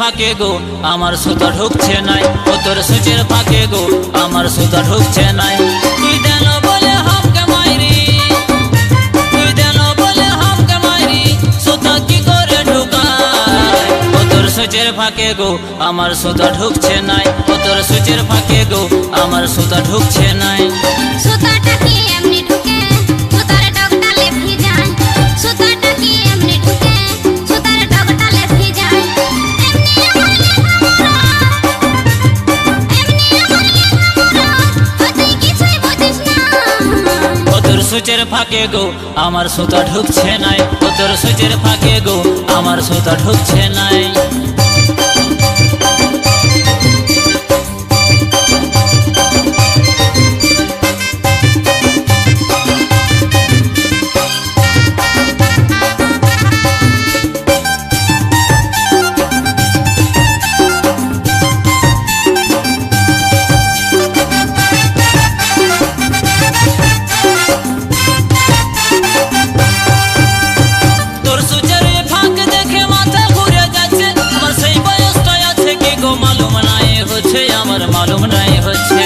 ফাঁকে গো আমার সুতা ঢুকছে নাই, ও তোর সুচের ফাঁকে গো আমার সুতা ঢুকছে নাই। তুই দেন বলে হামকে মাইরি, তুই দেন বলে হামকে মাইরি, সুতা কি করে ঢুকায়? ও তোর সুচের ফাঁকে গো আমার সুতা ঢুকছে নাই, ও তোর সুচের ফাঁকে গো আমার সুতা ঢুকছে নাই। সুতাটা কি এমনি ঢুকে সুতার ডগটালে ভিজায়, সুতাটা কি এমনি ঢুকে সুতার ডগটালে ভিজায়। এমনি হলে হামরা, এমনি হলে হামরা, তুই কিছুই বুঝিস না। ও তোর সুচের ফাঁকে গো আমার সুতা ঢুকছে নাই, ও তোর সুচের ফাঁকে গো আমার সুতা ঢুকছে নাই। আমার মালুম নাই হচ্ছে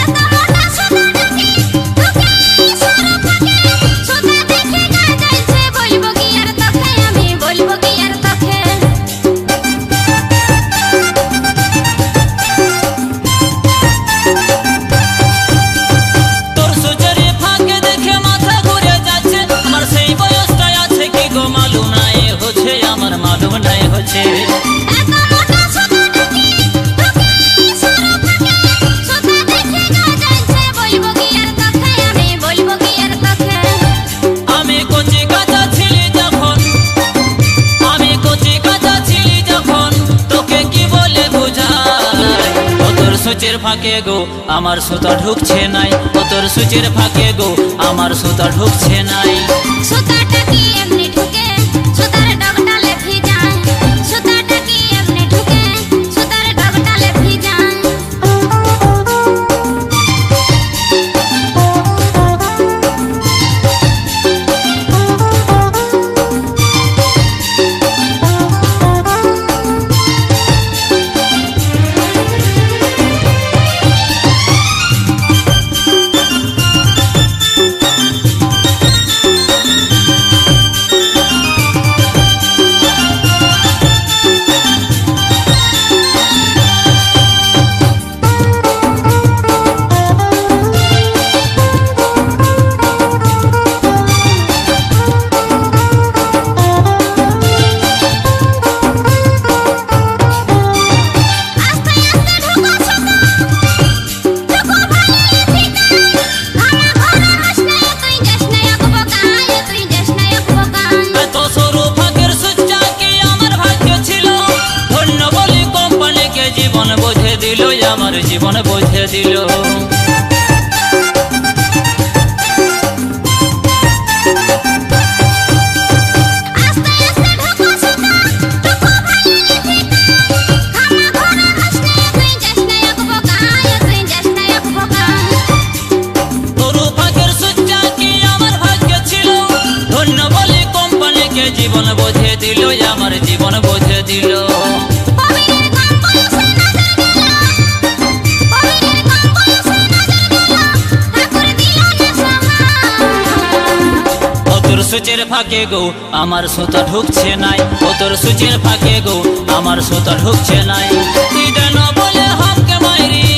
এত মোটা সুতাটাকে ঢুকে সরা ফাঁকে, সুতা দেখে গা জ্বলছে, বলবো কি আর তোকে, আমি বলবো কি আর তোকে। তোর সুচের ফাঁকে দেখে মাথা ঘুরে যাচ্ছে, আমার সেই বয়সটা আছে কি গো মালুম নাই হচ্ছে, আমার মালুম নাই হচ্ছে। এত মোটা সুতাটাকে ঢুকে সরা ফাঁকে, সুতা দেখে গা জ্বলছে, বলবো কি আর তোকে, আমি বলবো কি আর তোকে। আমি কচি কাঁচা ছিলি যখন, আমি কচি কাঁচা ছিলি যখন, তোকে কি বলে বুঝাই? ও তোর সুচের ফাঁকে গো আমার সুতা ঢুকছে নাই, ও তোর সুচের ফাঁকে গো আমার সুতা ঢুকছে নাই। সুতাটা কি এমনি ঢুকে সুতার ডগটালে ভিজায়, সুতাটা কি এমনি ঢুকে সুতার ডগটালে ভিজায়। আস্তে আস্তে ঢুকো সুতা, ঢুকো ভালো ঠিকায়, ঘরা ঘরা হাস না, তুই যাস না এক বোকায়, তুই যাস না এক বোকায়। এত সরু ফাঁকের সুচটা কি আমার ভাগ্য ছিল, ধন্য বলি কোম্পানিকে জীবন বুঝে দিল, আমার জীবন বুঝে দিল। আস্তে আস্তে ঢুকো সুতা, ঢুকো ভালো ঠিকায়, ঘরা ঘরা হাস না, তুই যাস না এক বোকায়, তুই যাস না এক বোকায়। সরু ফাঁকের সুচটা কি আমার ভাগ্য ছিল, ধন্য বলি কোম্পানিকে জীবন বুঝে দিল, আমার জীবন বুঝে দিল। কবিরের কম বয়সে নজর গেল, কবিরের কম বয়সে নজর গেল, ঠাকুর দিল না সমান। ও তোর সুচের ফাঁকে গো আমার সুতা ঢুকছে নাই, ও তোর সুচের ফাঁকে গো আমার সুতা ঢুকছে নাই। তুই দেন বলে হামকে মাইরি,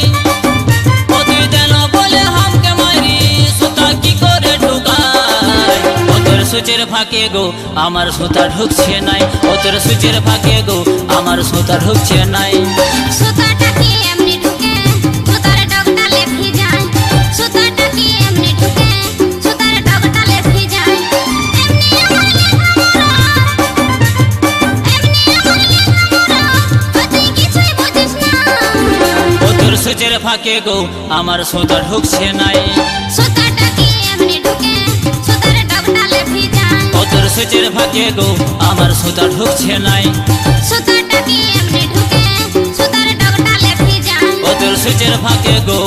ও তুই দেন বলে হামকে মাইরি, সুতা কি করে ঢুকায়? ও তোর সুচের ফাঁকে গো আমার সুতা ঢুকছে নাই, ও তোর সুচের ফাঁকে গো আমার সুতা ঢুকছে নাই। সুতাটা কি এমনি ঢুকে সুতার ডগটালে ভিজায়, সুতাটা কি এমনি ঢুকে সুতার ডগটালে ভিজায়। এমনি হলে হামরা, এমনি হলে হামরা, তুই কিছুই বুঝিস না। ও তোর সুচের ফাঁকে গো আমার সুতা ঢুকছে নাই, সুতাটা কি এমনি ঢুকে সুতার ডগটালে ভিজায়, ও তোর সুচের ফাঁকে গো আমার সুতা ঢুকছে নাই। সুতাটা কি এমনি ঢুকে সুতার ডগটালে ভিজায়। ও তোর সুচের ফাঁকে গো